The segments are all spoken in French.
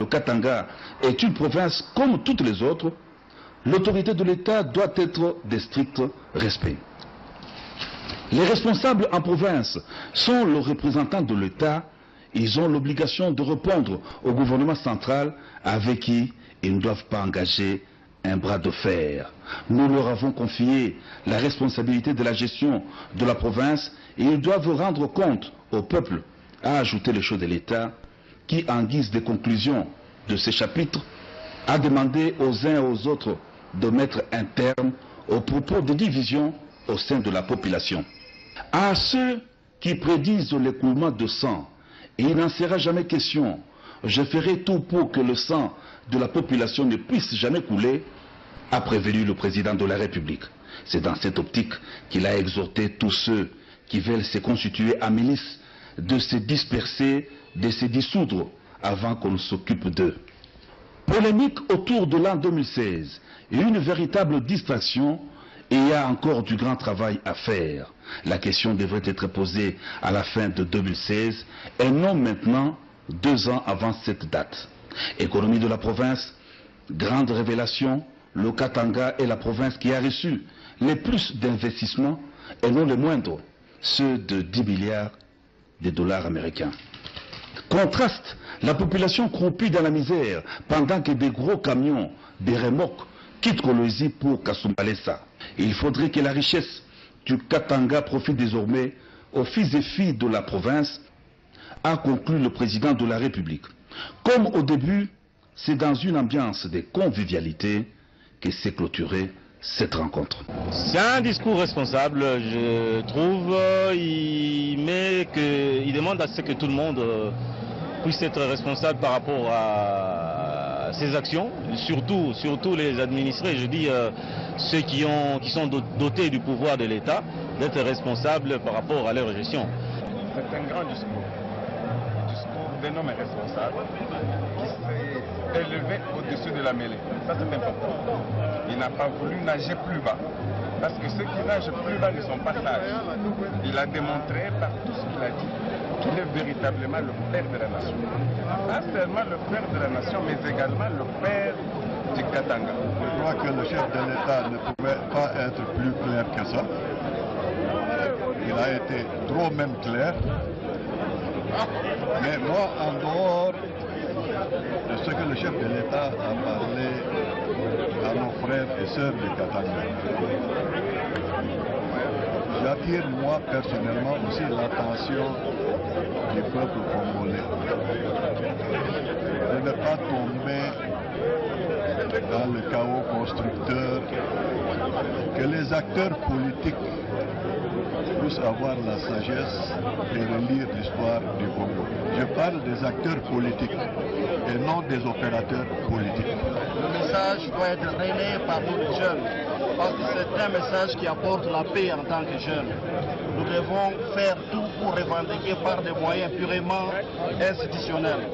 Le Katanga est une province comme toutes les autres. L'autorité de l'État doit être de strict respect. Les responsables en province sont les représentants de l'État. Ils ont l'obligation de répondre au gouvernement central avec qui ils ne doivent pas engager un bras de fer. Nous leur avons confié la responsabilité de la gestion de la province et ils doivent rendre compte au peuple, a ajouté le chef de l'État, qui, en guise de conclusion de ces chapitres, a demandé aux uns et aux autres de mettre un terme aux propos de division au sein de la population. À ceux qui prédisent l'écoulement de sang, et il n'en sera jamais question, je ferai tout pour que le sang de la population ne puisse jamais couler, a prévenu le président de la République. C'est dans cette optique qu'il a exhorté tous ceux qui veulent se constituer en milice de se disperser, de se dissoudre avant qu'on s'occupe d'eux. Polémique autour de l'an 2016 et une véritable distraction, et il y a encore du grand travail à faire. La question devrait être posée à la fin de 2016 et non maintenant 2 ans avant cette date. Économie de la province, grande révélation, le Katanga est la province qui a reçu les plus d'investissements et non les moindres, ceux de 10 milliards de dollars américains. Contraste, la population croupit dans la misère pendant que des gros camions, des remorques, quittent Kolwezi pour Kasumbalesa. Il faudrait que la richesse du Katanga profite désormais aux fils et filles de la province, a conclu le président de la République. Comme au début, c'est dans une ambiance de convivialité que s'est clôturée cette rencontre. C'est un discours responsable, je trouve. Il demande à ce que tout le monde puisse être responsable par rapport à ses actions, surtout les administrés, je dis ceux qui sont dotés du pouvoir de l'État, d'être responsables par rapport à leur gestion. C'est un grand discours d'un homme responsable qui s'est élevé au-dessus de la mêlée. Ça, c'est important. Il n'a pas voulu nager plus bas. Parce que ceux qui nagent plus bas ne sont pas sages. Il a démontré par tout ce qu'il a dit qu'il est véritablement le père de la nation. Pas seulement le père de la nation, mais également le père du Katanga. Je crois que le chef de l'État ne pouvait pas être plus clair que ça. Il a été trop même clair. Mais moi, en dehors de ce que le chef de l'État a parlé à nos frères et sœurs du Katanga, j'attire moi personnellement aussi l'attention du peuple congolais de ne pas tomber dans le chaos constructeur, que les acteurs politiques puissent avoir la sagesse de relire l'histoire du Congo. Je parle des acteurs politiques et non des opérateurs politiques. Le message doit être relayé par nous les jeunes, parce que c'est un message qui apporte la paix en tant que jeunes. Nous devons faire tout pour revendiquer par des moyens purement institutionnels.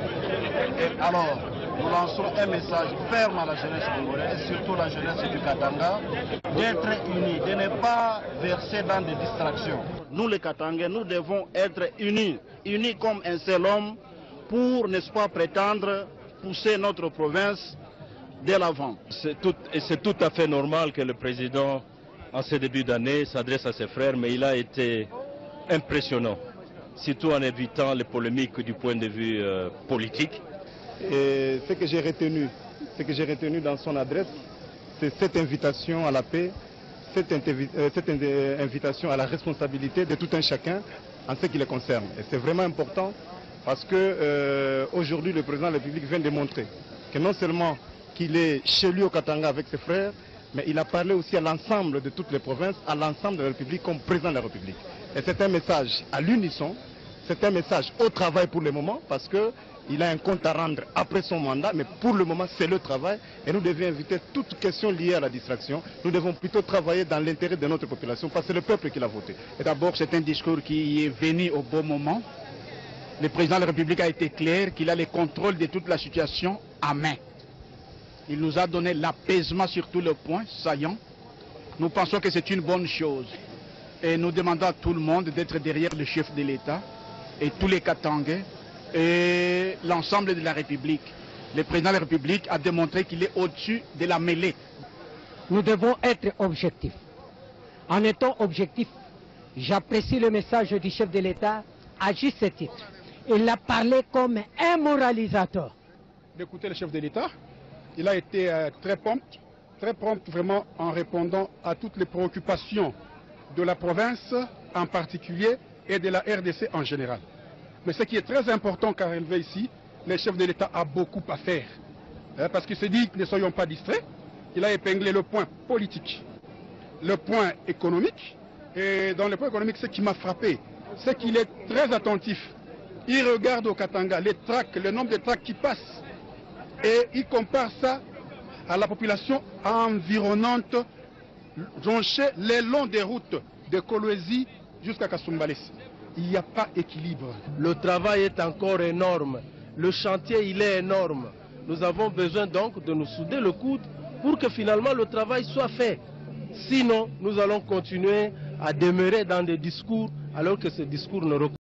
Et alors, nous lançons un message ferme à la jeunesse congolaise, et surtout la jeunesse du Katanga, d'être unis, de ne pas verser dans des distractions. Nous les Katangais, nous devons être unis, unis comme un seul homme, pour, n'est-ce pas, prétendre pousser notre province de l'avant. C'est tout à fait normal que le président, en ce début d'année, s'adresse à ses frères, mais il a été impressionnant, surtout en évitant les polémiques du point de vue politique. Et ce que j'ai retenu dans son adresse, c'est cette invitation à la paix, cette invitation à la responsabilité de tout un chacun en ce qui le concerne. Et c'est vraiment important parce que aujourd'hui le président de la République vient de montrer que non seulement qu'il est chez lui au Katanga avec ses frères, mais il a parlé aussi à l'ensemble de toutes les provinces, à l'ensemble de la République comme président de la République. Et c'est un message à l'unisson, c'est un message au travail pour le moment parce que il a un compte à rendre après son mandat, mais pour le moment, c'est le travail. Et nous devons éviter toute question liée à la distraction. Nous devons plutôt travailler dans l'intérêt de notre population, parce que c'est le peuple qui l'a voté. Et d'abord, c'est un discours qui est venu au bon moment. Le président de la République a été clair qu'il a le contrôle de toute la situation en main. Il nous a donné l'apaisement sur tous les points saillants. Nous pensons que c'est une bonne chose. Et nous demandons à tout le monde d'être derrière le chef de l'État et tous les Katangais et l'ensemble de la République le président de la République a démontré qu'il est au-dessus de la mêlée. Nous devons être objectifs. En étant objectifs, j'apprécie le message du chef de l'État à juste titre. Il a parlé comme un moralisateur. D'écouter le chef de l'État, il a été très prompt vraiment en répondant à toutes les préoccupations de la province en particulier et de la RDC en général. Mais ce qui est très important car relevé ici, le chef de l'État a beaucoup à faire. Parce qu'il se dit que ne soyons pas distraits. Il a épinglé le point politique, le point économique. Et dans le point économique, ce qui m'a frappé, c'est qu'il est très attentif. Il regarde au Katanga les tracts, le nombre de tracts qui passent. Et il compare ça à la population environnante jonchée le long des routes de Kolwezi jusqu'à Kasumbalès. Il n'y a pas d'équilibre. Le travail est encore énorme. Le chantier, il est énorme. Nous avons besoin donc de nous souder le coude pour que finalement le travail soit fait. Sinon, nous allons continuer à demeurer dans des discours alors que ces discours ne